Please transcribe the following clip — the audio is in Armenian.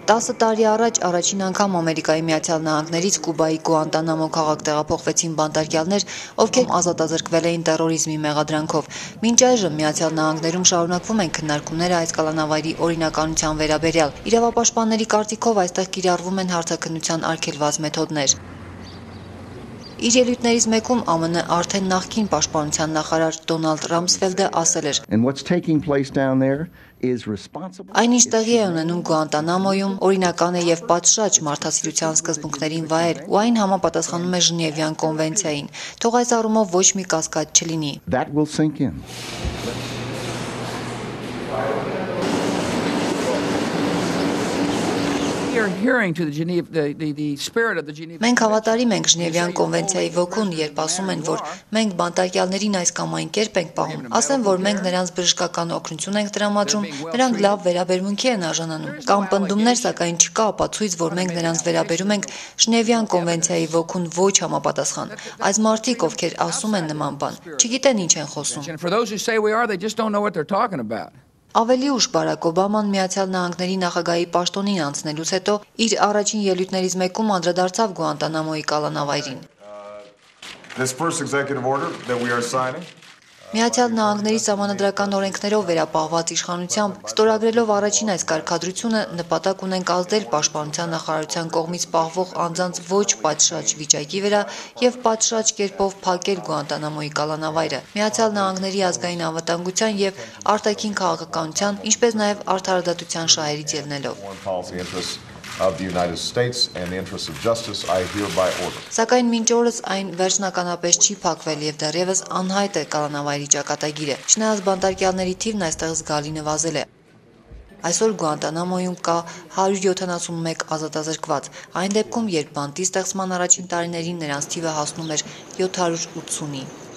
10 տարի առաջ առաջին անգամ Ամերիկայի Միացյալ Նահանգներից Կուբայի Գուանտանամո քաղաք տեղափոխվեցին բանտարկյալներ, ովքեր ազատազրկվել էին տերորիզմի մեղադրանքով։ Մինչ այժմ Միացյալ Նահանգներում շարունակվում են քննարկումները այս կալանավայրի օրինականության վերաբերյալ։ Իրավապաշտպանների կարծիքով այստեղ կիրառվում են հարցաքննության արգելված մեթոդներ։ Իր ելույթներից մեկում ԱՄՆ արդեն նախկին պաշտպանության նախարար Դոնալդ Ռամսֆելդը ասել էր. Այն ինչ տեղի է ունենում Գուանտանամոյում, օրինական է եւ պատշաճ մարդասիրության սկզբունքներին վայել, ու այն համապատասխանում է Ժնևյան կոնվենցիային։ Թող այս առումով ոչ մի կասկած չլինի։ Մենք հավատարիմ ենք Ժնևյան կոնվենցիայի ոգուն, երբ ասում են, որ մենք բանտարկյալներին այս կամ այն կերպ ենք պահում, ասեն, որ մենք նրանց բժշկական օգնություն ենք տրամադրում, նրանք լավ վերաբերմունքի են արժանանում, կամ պնդումներ, սակայն չկա ապացույց, որ մենք նրանց վերաբերում ենք Ժնևյան կոնվենցիայի ոգուն ոչ համապատասխան։ Այս մարդիկ, ովքեր ասում են նման բան, չգիտեն ինչ են խոսում։ Ավելի ուշ Բարաք Օբաման Միացյալ Նահանգների նախագահի պաշտոնին անցնելուց հետո իր առաջին ելույթներից մեկում անդրադարձավ Գուանտանամոյի կալանավայրին։ Միացյալ Նահանգների սահմանադրական օրենքներով վերապահված իշխանությամբ ստորագրելով առաջին այս կարգադրությունը նպատակ ունենք ազդել պաշտպանության նախարարության կողմից պահվող անձանց ոչ պատշաճ վիճակի վրա եւ պատշաճ կերպով փակել Գուանտանամոյի կալանավայրը, Միացյալ Նահանգների ազգային անվտանգության եւ արտաքին քաղաքականության, ինչպես նաեւ արդարադատության շահերից ելնելով։ Սակայն մինչ օրս այն վերջնականապես չի փակվել եւ դեռևս անհայտ է կալանավայրի ճակատագիրը, չնայած բանտարկյալների թիվն այստեղ զգալի նվազել է։ Այսօր Գուանտանամոյում կա 171 ազատազրկված, այն դեպքում, երբ բանտի ստեղծման առաջին տարիներին նրանց թիվը հասնում էր 780-ի։